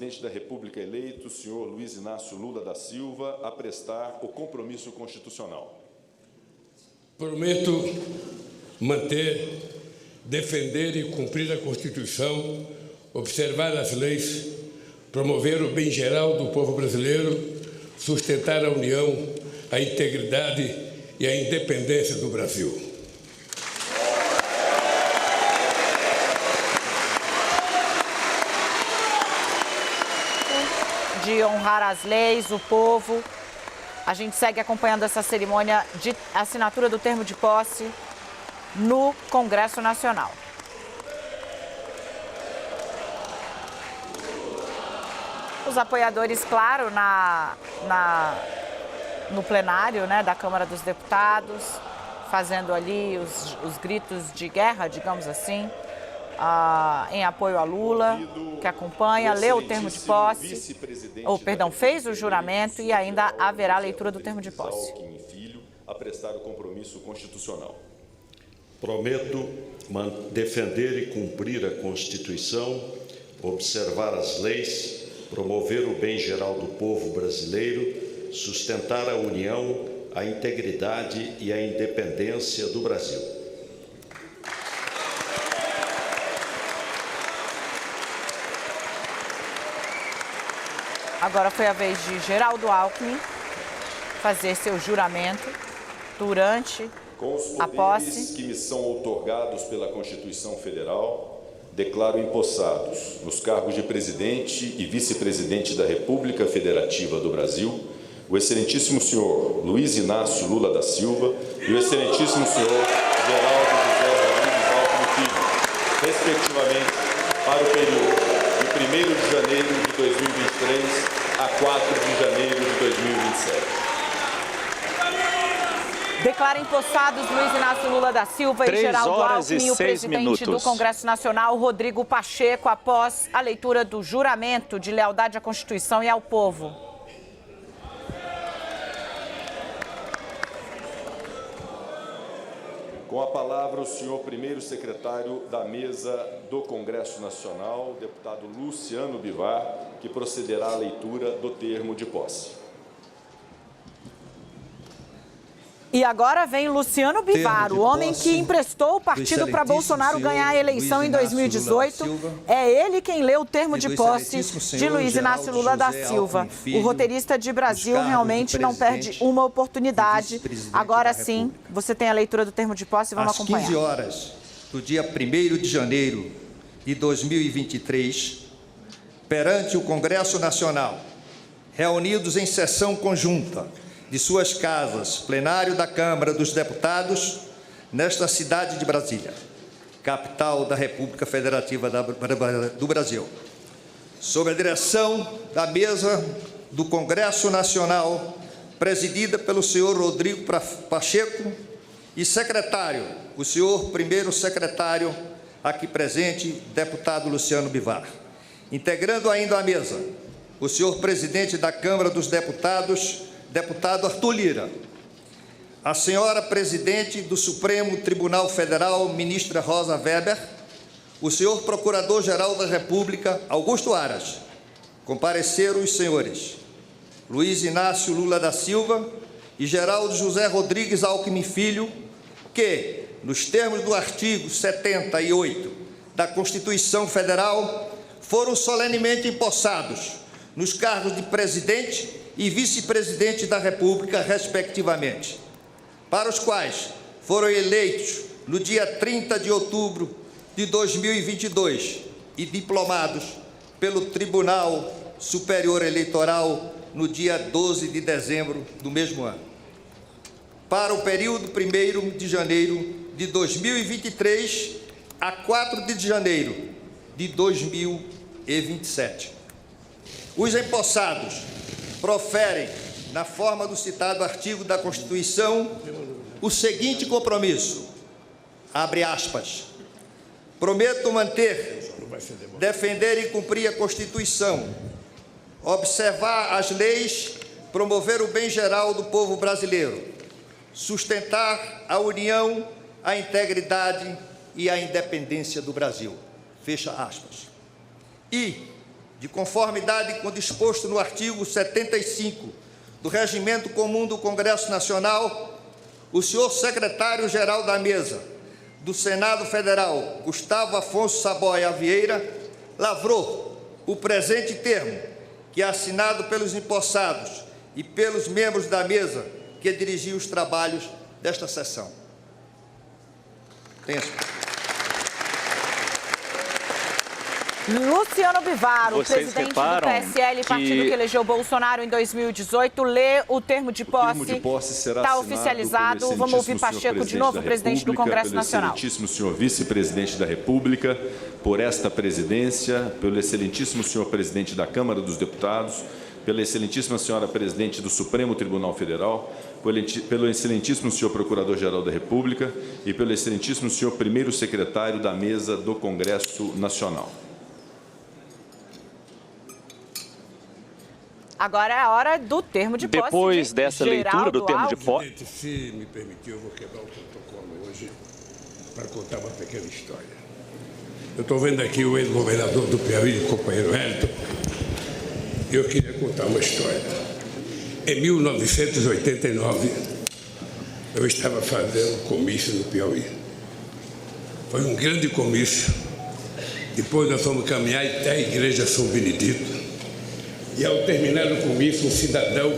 presidente da República eleito, o senhor Luiz Inácio Lula da Silva, a prestar o compromisso constitucional. Prometo manter, defender e cumprir a Constituição, observar as leis, promover o bem geral do povo brasileiro, sustentar a união, a integridade e a independência do Brasil. De honrar as leis, o povo. A gente segue acompanhando essa cerimônia de assinatura do termo de posse no Congresso Nacional. Os apoiadores, claro, no plenário, né, da Câmara dos Deputados, fazendo ali os gritos de guerra, digamos assim, em apoio a Lula, que acompanha, leu o termo de posse, fez o juramento e ainda haverá a leitura do termo de posse. Filho, a prestar o compromisso constitucional. Prometo defender e cumprir a Constituição, observar as leis, promover o bem geral do povo brasileiro, sustentar a união, a integridade e a independência do Brasil. Agora foi a vez de Geraldo Alckmin fazer seu juramento durante a posse. Com os poderes que me são outorgados pela Constituição Federal, declaro empossados nos cargos de presidente e vice-presidente da República Federativa do Brasil, o excelentíssimo senhor Luiz Inácio Lula da Silva e o excelentíssimo senhor Geraldo José Rodrigues Alckmin Filho, respectivamente, para o período de 1º de janeiro de 2023 a 4 de janeiro de 2027. Declara empossados Luiz Inácio Lula da Silva e Geraldo Alckmin e o presidente do Congresso Nacional, Rodrigo Pacheco, após a leitura do juramento de lealdade à Constituição e ao povo. Com a palavra, o senhor primeiro secretário da mesa do Congresso Nacional, deputado Luciano Bivar, que procederá à leitura do termo de posse. E agora vem Luciano Bivar, o homem que emprestou o partido para Bolsonaro ganhar a eleição em 2018. É ele quem lê o termo de posse de Luiz Inácio Lula da Silva. O roteirista de Brasil realmente não perde uma oportunidade. Agora sim, você tem a leitura do termo de posse, vamos acompanhar. Às 15 horas do dia 1º de janeiro de 2023, perante o Congresso Nacional, reunidos em sessão conjunta de suas casas, plenário da Câmara dos Deputados, nesta cidade de Brasília, capital da República Federativa do Brasil. Sob a direção da mesa do Congresso Nacional, presidida pelo senhor Rodrigo Pacheco, e secretário, o senhor primeiro secretário aqui presente, deputado Luciano Bivar. Integrando ainda a mesa, o senhor presidente da Câmara dos Deputados, deputado Arthur Lira, a senhora presidente do Supremo Tribunal Federal, ministra Rosa Weber, o senhor procurador-geral da República, Augusto Aras. Compareceram os senhores Luiz Inácio Lula da Silva e Geraldo José Rodrigues Alckmin Filho, que, nos termos do artigo 78 da Constituição Federal, foram solenemente empossados nos cargos de presidente e vice-presidente da República, respectivamente, para os quais foram eleitos no dia 30 de outubro de 2022 e diplomados pelo Tribunal Superior Eleitoral no dia 12 de dezembro do mesmo ano. Para o período 1º de janeiro de 2023 a 4 de janeiro de 2027. Os empossados proferem, na forma do citado artigo da Constituição, o seguinte compromisso, abre aspas, prometo manter, defender e cumprir a Constituição, observar as leis, promover o bem geral do povo brasileiro, sustentar a união, a integridade e a independência do Brasil. Fecha aspas. E, de conformidade com o disposto no artigo 75 do Regimento Comum do Congresso Nacional, o senhor secretário-geral da Mesa do Senado Federal, Gustavo Afonso Saboia Vieira, lavrou o presente termo, que é assinado pelos empossados e pelos membros da mesa que dirigiu os trabalhos desta sessão. Luciano Bivar, o presidente do PSL, partido que elegeu Bolsonaro em 2018, lê o termo de posse, está oficializado. Vamos ouvir Pacheco de novo, presidente do Congresso Nacional. Pelo excelentíssimo senhor vice-presidente da República, por esta presidência, pelo excelentíssimo senhor presidente da Câmara dos Deputados, pela excelentíssima senhora presidente do Supremo Tribunal Federal, pelo excelentíssimo senhor Procurador-Geral da República e pelo excelentíssimo senhor primeiro secretário da Mesa do Congresso Nacional. Agora é a hora do termo de posse. Depois dessa leitura do termo de posse... Se me permitir, eu vou quebrar o protocolo hoje para contar uma pequena história. Eu estou vendo aqui o ex-governador do Piauí, o companheiro Wellington. Eu queria contar uma história. Em 1989, eu estava fazendo um comício no Piauí. Foi um grande comício. Depois nós fomos caminhar até a Igreja São Benedito. E ao terminar o comício, um cidadão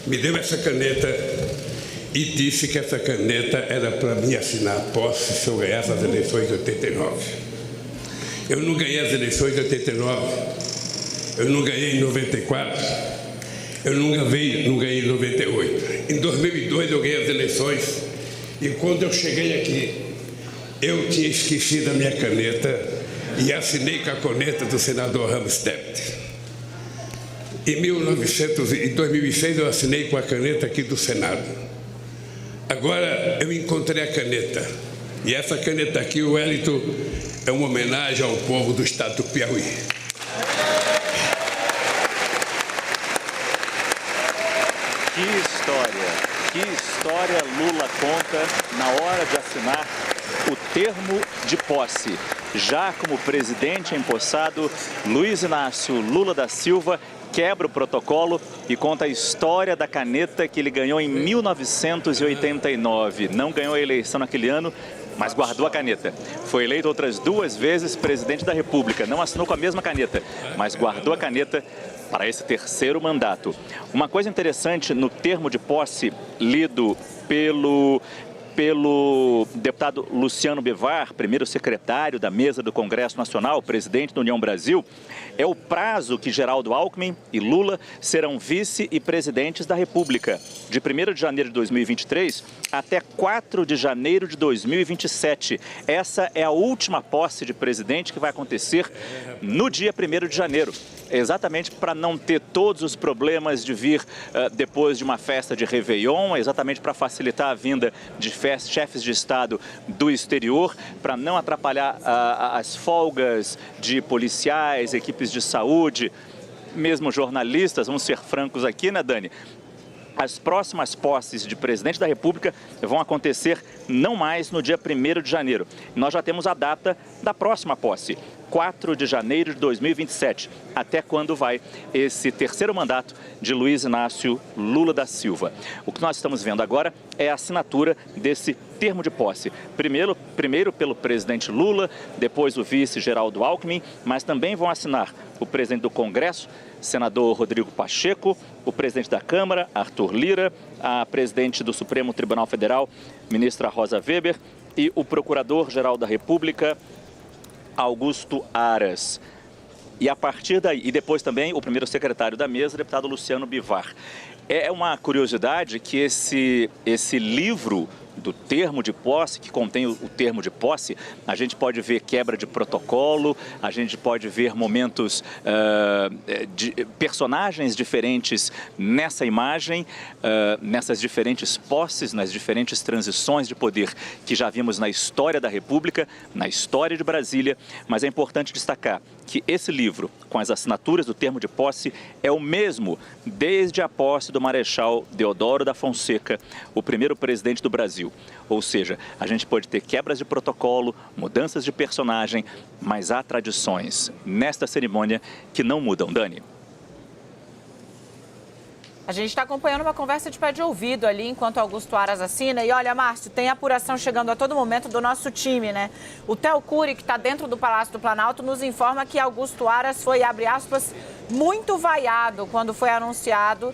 me deu essa caneta e disse que essa caneta era para mim assinar a posse se eu ganhasse as eleições de 89. Eu não ganhei as eleições de 89, eu não ganhei em 94, eu não ganhei em 98. Em 2002 eu ganhei as eleições e quando eu cheguei aqui, eu tinha esquecido a minha caneta e assinei com a caneta do senador Ramos Debit. Em 2006 eu assinei com a caneta aqui do Senado. Agora eu encontrei a caneta. E essa caneta aqui, o Wellington, é uma homenagem ao povo do estado do Piauí. Que história Lula conta na hora de assinar o termo de posse. Já como presidente empossado, Luiz Inácio Lula da Silva quebra o protocolo e conta a história da caneta que ele ganhou em 1989. Não ganhou a eleição naquele ano, mas guardou a caneta. Foi eleito outras 2 vezes presidente da República. Não assinou com a mesma caneta, mas guardou a caneta para esse 3º mandato. Uma coisa interessante no termo de posse lido pelo deputado Luciano Bivar, primeiro secretário da Mesa do Congresso Nacional, presidente da União Brasil, é o prazo que Geraldo Alckmin e Lula serão vice e presidentes da República, de 1º de janeiro de 2023 até 4 de janeiro de 2027. Essa é a última posse de presidente que vai acontecer no dia 1º de janeiro. Exatamente para não ter todos os problemas de vir depois de uma festa de Réveillon, exatamente para facilitar a vinda de chefes de Estado do exterior, para não atrapalhar as folgas de policiais, equipes de saúde, mesmo jornalistas. Vamos ser francos aqui, né, Dani? As próximas posses de presidente da República vão acontecer não mais no dia 1º de janeiro. Nós já temos a data da próxima posse, 4 de janeiro de 2027, até quando vai esse 3º mandato de Luiz Inácio Lula da Silva. O que nós estamos vendo agora é a assinatura desse termo de posse. Primeiro pelo presidente Lula, depois o vice Geraldo Alckmin, mas também vão assinar o presidente do Congresso, senador Rodrigo Pacheco, o presidente da Câmara, Arthur Lira, a presidente do Supremo Tribunal Federal, ministra Rosa Weber, e o Procurador-Geral da República, Augusto Aras. E a partir daí, e depois também o primeiro secretário da mesa, o deputado Luciano Bivar. É uma curiosidade que esse livro do termo de posse, que contém o termo de posse, a gente pode ver quebra de protocolo, a gente pode ver momentos de personagens diferentes nessa imagem, nessas diferentes posses, nas diferentes transições de poder que já vimos na história da República, na história de Brasília, mas é importante destacar que esse livro, com as assinaturas do termo de posse, é o mesmo desde a posse do Marechal Deodoro da Fonseca, o primeiro presidente do Brasil. Ou seja, a gente pode ter quebras de protocolo, mudanças de personagem, mas há tradições nesta cerimônia que não mudam. Dani. A gente está acompanhando uma conversa de pé de ouvido ali, enquanto Augusto Aras assina. E olha, Márcio, tem apuração chegando a todo momento do nosso time, né? O Theo Cury, que está dentro do Palácio do Planalto, nos informa que Augusto Aras foi, abre aspas, muito vaiado quando foi anunciado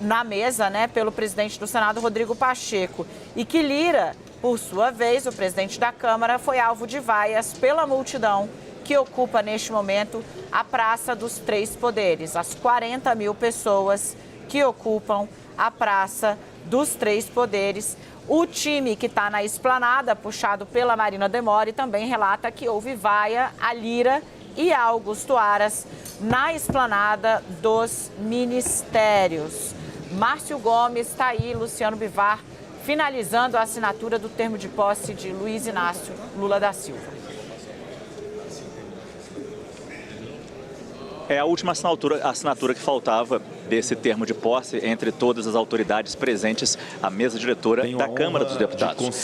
na mesa, né, pelo presidente do Senado, Rodrigo Pacheco. E que Lira, por sua vez, o presidente da Câmara, foi alvo de vaias pela multidão que ocupa neste momento a Praça dos Três Poderes. As 40 mil pessoas que ocupam a Praça dos Três Poderes. O time que está na esplanada, puxado pela Marina Demore, também relata que houve vaia a Lira e a Augusto Aras na esplanada dos ministérios. Márcio Gomes está aí, Luciano Bivar, finalizando a assinatura do termo de posse de Luiz Inácio Lula da Silva. É a última assinatura que faltava desse termo de posse entre todas as autoridades presentes à mesa diretora da Câmara dos Deputados.